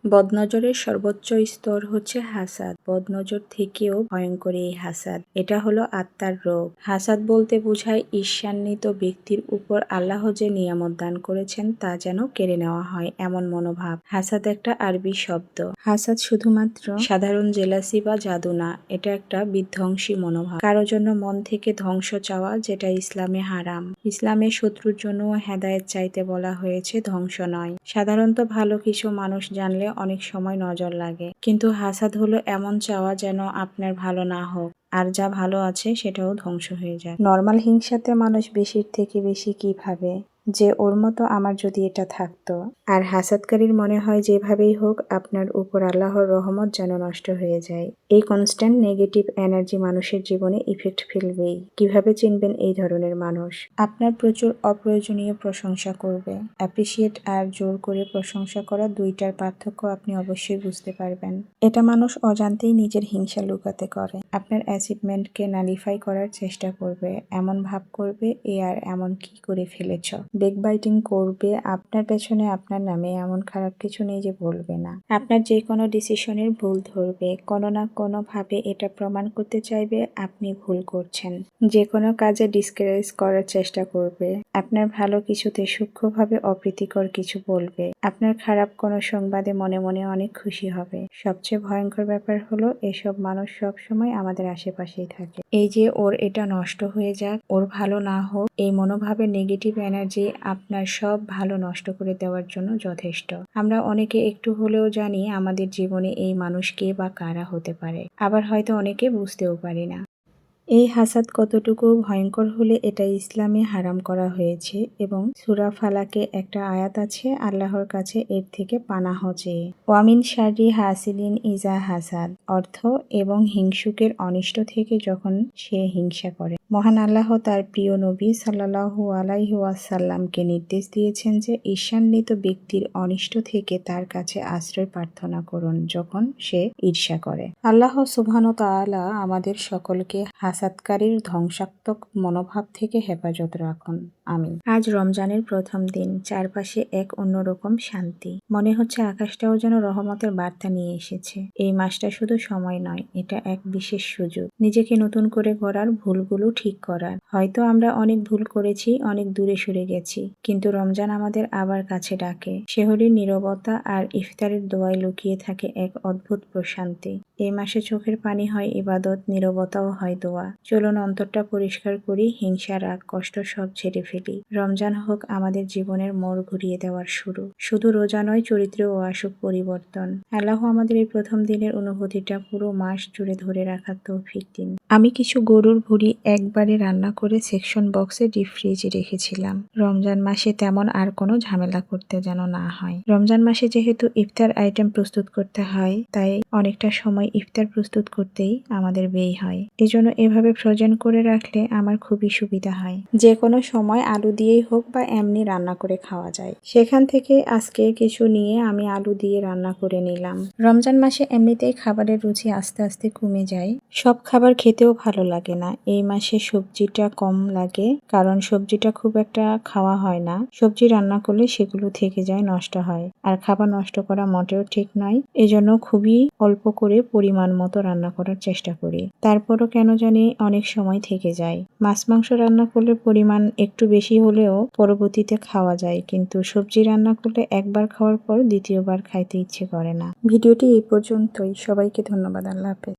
বদনজরের সর্বোচ্চ স্তর হচ্ছে হাসাদ। বদনজর থেকেও ভয়ঙ্কর এই হাসাদ। এটা হলো আত্মার রোগ। হাসাদ বলতে বোঝায় ঈর্ষান্বিত ব্যক্তির উপর আল্লাহ যে নিয়ামত দান করেছেন তা যেন কেড়ে নেওয়া হয়, এমন মনোভাব। হাসাদ একটা আরবি শব্দ। হাসাদ শুধুমাত্র সাধারণ জেলাসি বা জাদু না, এটা একটা বিধ্বংসী মনোভাব। কারো জন্য মন থেকে ধ্বংস চাওয়া, যেটা ইসলামে হারাম। ইসলামের শত্রুর জন্য হেদায়েত চাইতে বলা হয়েছে, ধ্বংস নয়। সাধারণত ভালো কিছু মানুষ জানলে অনেক সময় নজর লাগে, কিন্তু হাসাদ হলো এমন চাওয়া যেন আপনার ভালো না হোক, আর যা ভালো আছে সেটাও ধ্বংস হয়ে যায়। নর্মাল হিংসাতে মানুষ বেশির থেকে বেশি কি ভাবে, যে ওর মতো আমার যদি এটা থাকতো। আর হাসাদকারীর মনে হয় যেভাবেই হোক আপনার উপর আল্লাহর রহমত যেন নষ্ট হয়ে যায়। এই কনস্ট্যান্ট নেগেটিভ এনার্জি মানুষের জীবনে ইফেক্ট ফেলবেই। কিভাবে চিনবেন এই ধরনের মানুষ? আপনার প্রচুর অপ্রয়োজনীয় প্রশংসা করবে। অ্যাপ্রিসিয়েট আর জোর করে প্রশংসা করা, দুইটার পার্থক্য আপনি অবশ্যই বুঝতে পারবেন। এটা মানুষ অজান্তেই নিজের হিংসা লুকাতে করে। আপনার অ্যাচিভমেন্টকে নালিফাই করার চেষ্টা করবে, এমন ভাব করবে এ আর এমন কি করে ফেলেছ। বেকবাইটিং করবে, আপনার পেছনে আপনার নামে এমন খারাপ কিছু নেই যে বলবে না। আপনার যে কোনো ডিসিশনের ভুল ধরবে, কোনো না কোনো ভাবে এটা প্রমাণ করতে চাইবে আপনি ভুল করছেন। যে কোনো কাজে ডিসকারেজ করার চেষ্টা করবে। আপনার ভালো কিছুতে সূক্ষ্মভাবে অপ্রীতিকর কিছু বলবে। আপনার খারাপ কোনো সংবাদে মনে মনে অনেক খুশি হবে। সবচেয়ে ভয়ঙ্কর ব্যাপার হলো এসব মানুষ সব সময় আমাদের আশেপাশেই থাকে। এই যে ওর এটা নষ্ট হয়ে যাক, ওর ভালো না হোক, এই মনোভাবের নেগেটিভ এনার্জি আপনার সব ভালো নষ্ট করে দেওয়ার জন্য যথেষ্ট। আমরা অনেকে একটু হলেও জানি আমাদের জীবনে এই মানুষ কে বা কারা হতে পারে, আবার হয়তো অনেকে বুঝতেও পারি না। এই হাসাদ কতটুকু ভয়ঙ্কর হলে এটা ইসলামে হারাম করা হয়েছে, এবং সূরা ফালাকে একটা আয়াত আছে আল্লাহর কাছে এর থেকে পানাহ চেয়ে। ওয়ামিন শাররি হাসিদিন ইজা হাসাদ, অর্থ এবং হিংসুকের অনিষ্ট থেকে যখন সে হিংসা করে। মহান আল্লাহ তার প্রিয় নবী সাল্লাল্লাহু আলাইহি ওয়াসাল্লামকে নির্দেশ দিয়েছেন যে ঈর্ষান্বিত ব্যক্তির অনিষ্ট থেকে তার কাছে আশ্রয় প্রার্থনা করুন যখন সে ঈর্ষা করে। আল্লাহ সুবহান ওয়া তাআলা আমাদের সকলকে হাসাদকারীর ধ্বংসাত্মক মনোভাব থেকে হেফাজত রাখুন, আমিন। আজ রমজানের প্রথম দিন, চারপাশে এক অন্যরকম শান্তি। মনে হচ্ছে আকাশটাও যেন রহমতের বার্তা নিয়ে এসেছে। এই মাসটা শুধু সময় নয়, এটা এক বিশেষ সুযোগ নিজেকে নতুন করে গড়ার, ভুলগুলো ঠিক করার। হয়তো আমরা অনেক ভুল করেছি, অনেক দূরে সরে গেছি, কিন্তু রমজান আমাদের আবার কাছে ডাকে। সেহরির নীরবতা আর ইফতারের দোয়ায় লুকিয়ে থাকে এক অদ্ভুত প্রশান্তি। এই মাসে চোখের পানি হয় ইবাদত, নীরবতাও হয় দোয়া। চলুন অন্তরটা পরিষ্কার করি, হিংসা, রাগ, কষ্ট সব ঝেড়ে ফেলি। রমজান হোক আমাদের জীবনের মোড় ঘুরিয়ে দেওয়ার শুরু। শুধু রোজা নয়, চরিত্রেও আসুক পরিবর্তন। আল্লাহ আমাদের এই প্রথম দিনের অনুভূতিটা পুরো মাস জুড়ে ধরে রাখার তৌফিক দিন। আমি কিছু গরুর ভুঁড়ি একবারে রান্না করে সেকশন বক্সে ডিপ ফ্রিজে রেখেছিলাম। রমজান মাসে তেমন আর কোনো ঝামেলা করতে যেন না হয়। রমজান মাসে যেহেতু ইফতার আইটেম প্রস্তুত করতে হয়, তাই অনেকটা সময় ইফতার প্রস্তুত করতেই আমাদের ব্যয় হয়। এজন্য এভাবে ফ্রোজেন করে রাখলে আমার খুবই সুবিধা হয়। যে কোনো সময় আলু দিয়েই হোক বা এমনি রান্না করে খাওয়া যায়। সেখান থেকে আজকে কিছু নিয়ে আমি আলু দিয়ে রান্না করে নিলাম। রমজান মাসে এমনিতেই খাবারের রুচি আস্তে আস্তে কমে যায়। সব খাবার খেতেও ভালো লাগে না। এই মাসে সবজিটা কম লাগে, কারণ সবজিটা খুব একটা খাওয়া হয় না। সবজি রান্না করলে সেগুলো থেকে যায়, নষ্ট হয়। আর খাবার নষ্ট করা মোটেও ঠিক নয়। এজন্য খুবই অল্প করে পরিমাণ মতো রান্না করার চেষ্টা করি। তারপরও কেন জানি অনেক সময় থেকে যায়। মাছ মাংস রান্না করলে পরিমাণ একটু বেশি হলেও পরবর্তীতে খাওয়া যায়, কিন্তু সবজি রান্না করলে একবার খাওয়ার পর দ্বিতীয়বার খাইতে ইচ্ছে করে না। ভিডিওটি এই পর্যন্তই। সবাইকে ধন্যবাদ। আল্লাহ হাফেজ।